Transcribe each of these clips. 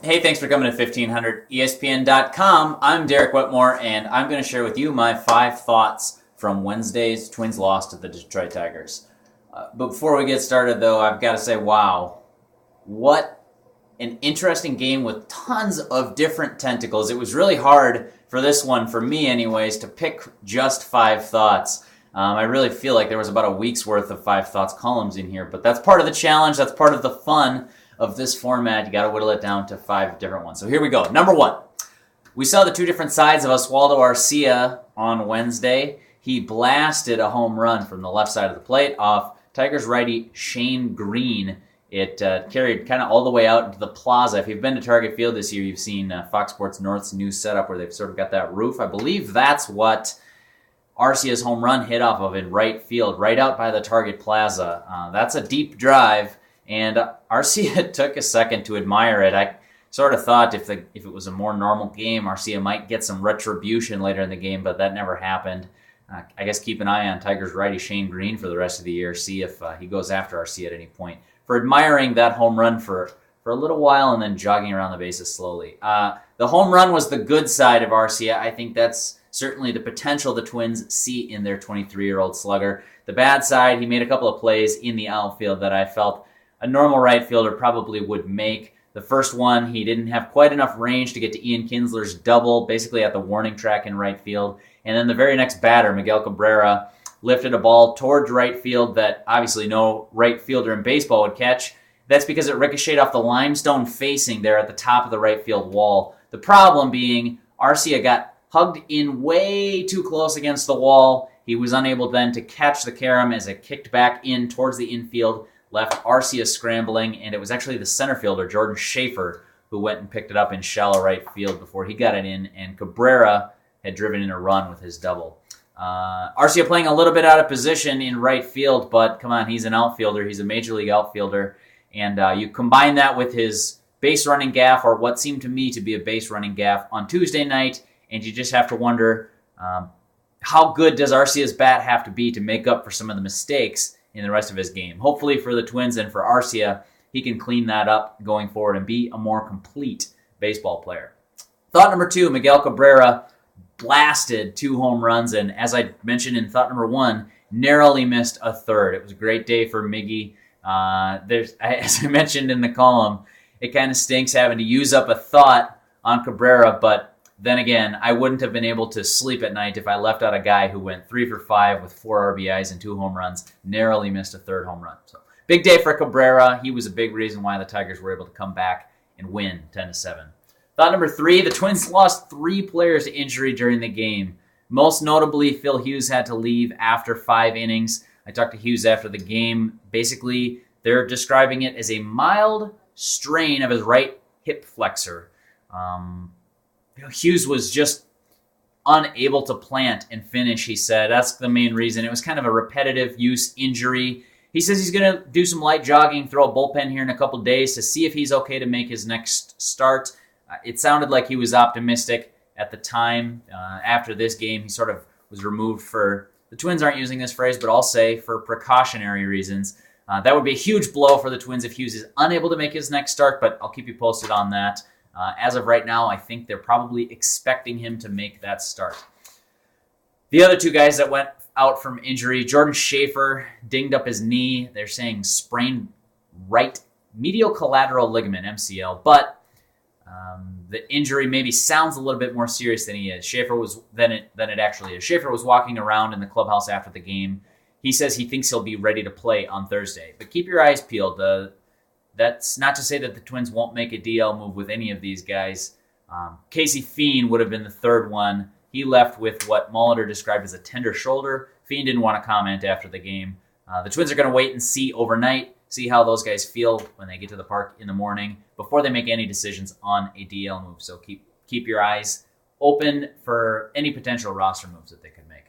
Hey, thanks for coming to 1500ESPN.com. I'm Derek Whitmore, and I'm going to share with you my 5 thoughts from Wednesday's Twins loss to the Detroit Tigers. But before we get started, though, I've got to say, wow, what an interesting game with tons of different tentacles. It was really hard for this one, for me anyways, to pick just 5 thoughts. I really feel like there was about a week's worth of 5 thoughts columns in here, but that's part of the challenge. That's part of the fun of this format. You got to whittle it down to 5 different ones. So here we go. Number 1. We saw the two different sides of Oswaldo Arcia on Wednesday. He blasted a home run from the left side of the plate off Tigers righty Shane Green. It carried kind of all the way out into the plaza. If you've been to Target Field this year, you've seen Fox Sports North's new setup where they've sort of got that roof. I believe that's what Arcia's home run hit off of in right field, right out by the Target Plaza. That's a deep drive, and Arcia took a second to admire it. I sort of thought if it was a more normal game, Arcia might get some retribution later in the game, but that never happened. I guess keep an eye on Tigers righty Shane Green for the rest of the year, see if he goes after Arcia at any point for admiring that home run for a little while and then jogging around the bases slowly. The home run was the good side of Arcia. I think that's certainly the potential the Twins see in their 23-year-old slugger. The bad side, he made a couple of plays in the outfield that I felt a normal right fielder probably would make. The first one, he didn't have quite enough range to get to Ian Kinsler's double, basically at the warning track in right field. And then the very next batter, Miguel Cabrera, lifted a ball towards right field that obviously no right fielder in baseball would catch. That's because it ricocheted off the limestone facing there at the top of the right field wall. The problem being Arcia got hugged in way too close against the wall. He was unable then to catch the carom as it kicked back in towards the infield, left Arcia scrambling, and it was actually the center fielder, Jordan Schaefer, who went and picked it up in shallow right field before he got it in, and Cabrera had driven in a run with his double. Arcia playing a little bit out of position in right field, but come on, he's an outfielder. He's a major league outfielder, and you combine that with his base running gaffe, or what seemed to me to be a base running gaffe on Tuesday night, and you just have to wonder how good does Arcia's bat have to be to make up for some of the mistakes in the rest of his game. Hopefully for the Twins and for Arcia, he can clean that up going forward and be a more complete baseball player. Thought number 2, Miguel Cabrera blasted 2 home runs, and as I mentioned in thought number 1, narrowly missed a third. It was a great day for Miggy. As I mentioned in the column, it kind of stinks having to use up a thought on Cabrera, but then again, I wouldn't have been able to sleep at night if I left out a guy who went 3 for 5 with 4 RBIs and 2 home runs, narrowly missed a third home run. So big day for Cabrera. He was a big reason why the Tigers were able to come back and win 10-7. Thought number 3, the Twins lost 3 players to injury during the game. Most notably, Phil Hughes had to leave after 5 innings. I talked to Hughes after the game. Basically, they're describing it as a mild strain of his right hip flexor. Hughes was just unable to plant and finish, he said. That's the main reason. It was kind of a repetitive use injury. He says he's going to do some light jogging, throw a bullpen here in a couple days to see if he's okay to make his next start. It sounded like he was optimistic at the time. After this game, he sort of was removed for, the Twins aren't using this phrase, but I'll say for precautionary reasons. That would be a huge blow for the Twins if Hughes is unable to make his next start, but I'll keep you posted on that. As of right now, I think they're probably expecting him to make that start. The other 2 guys that went out from injury, Jordan Schaefer dinged up his knee. They're saying sprained right medial collateral ligament, MCL, but the injury maybe sounds a little bit more serious than he is. Than it actually is. Schaefer was walking around in the clubhouse after the game. He says he thinks he'll be ready to play on Thursday, but keep your eyes peeled. That's not to say that the Twins won't make a DL move with any of these guys. Casey Fiend would have been the third one. He left with what Molitor described as a tender shoulder. Fiend didn't want to comment after the game. The Twins are going to wait and see overnight, see how those guys feel when they get to the park in the morning before they make any decisions on a DL move. So keep your eyes open for any potential roster moves that they could make.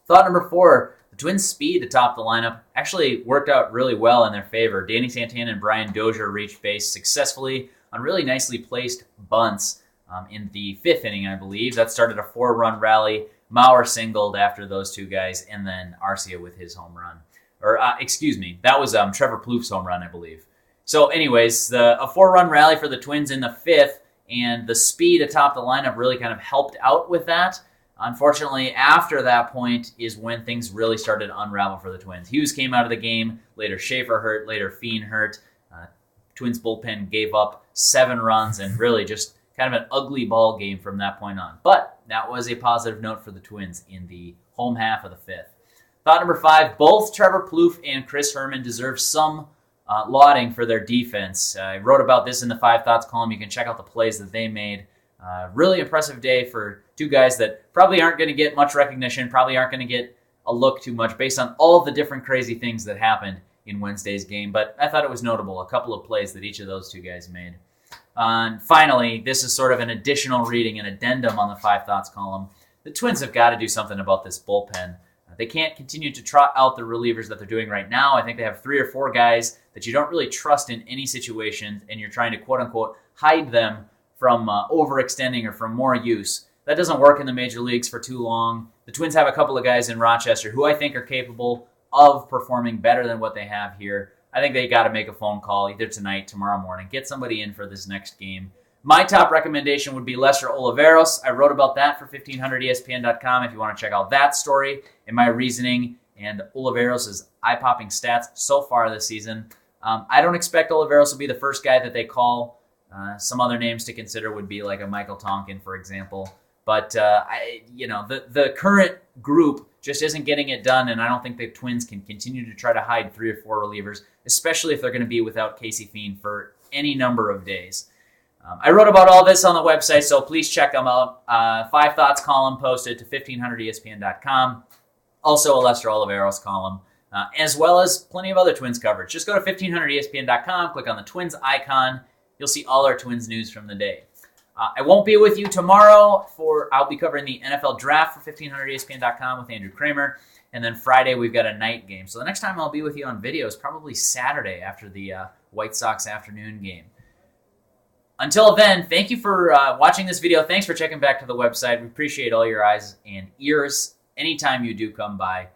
Thought number 4, the Twins' speed atop the lineup actually worked out really well in their favor. Danny Santana and Brian Dozier reached base successfully on really nicely placed bunts in the 5th inning, I believe. That started a 4-run rally. Mauer singled after those 2 guys, and then Arcia with his home run. That was Trevor Plouffe's home run, I believe. So anyways, a 4-run rally for the Twins in the 5th, and the speed atop the lineup really kind of helped out with that. Unfortunately, after that point is when things really started to unravel for the Twins. Hughes came out of the game. Later, Schaefer hurt. Later, Fiend hurt. Twins bullpen gave up 7 runs and really just kind of an ugly ball game from that point on. But that was a positive note for the Twins in the home half of the 5th. Thought number 5, both Trevor Plouffe and Chris Herman deserve some lauding for their defense. I wrote about this in the 5 Thoughts column. You can check out the plays that they made. Really impressive day for 2 guys that probably aren't going to get much recognition, probably aren't going to get a look too much based on all the different crazy things that happened in Wednesday's game. But I thought it was notable, a couple of plays that each of those 2 guys made. And finally, this is sort of an additional reading, an addendum on the 5 Thoughts column. The Twins have got to do something about this bullpen. They can't continue to trot out the relievers that they're doing right now. I think they have 3 or 4 guys that you don't really trust in any situation, and you're trying to quote-unquote hide them from overextending or from more use. That doesn't work in the major leagues for too long. The Twins have a couple of guys in Rochester who I think are capable of performing better than what they have here. I think they got to make a phone call either tonight, tomorrow morning, get somebody in for this next game. My top recommendation would be Lester Oliveros. I wrote about that for 1500ESPN.com if you want to check out that story and my reasoning and Oliveros' eye-popping stats so far this season. I don't expect Oliveros will be the first guy that they call. Some other names to consider would be like a Michael Tonkin, for example. But, the current group just isn't getting it done, and I don't think the Twins can continue to try to hide 3 or 4 relievers, especially if they're going to be without Casey Fiend for any number of days. I wrote about all this on the website, so please check them out. 5 Thoughts column posted to 1500ESPN.com. Also a Lester Oliveros column, as well as plenty of other Twins coverage. Just go to 1500ESPN.com, click on the Twins icon. You'll see all our Twins news from the day. I won't be with you tomorrow. I'll be covering the NFL draft for 1500ESPN.com with Andrew Kramer. And then Friday, we've got a night game. So the next time I'll be with you on video is probably Saturday after the White Sox afternoon game. Until then, thank you for watching this video. Thanks for checking back to the website. We appreciate all your eyes and ears anytime you do come by.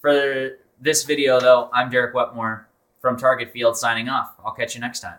For this video, though, I'm Derek Wetmore from Target Field signing off. I'll catch you next time.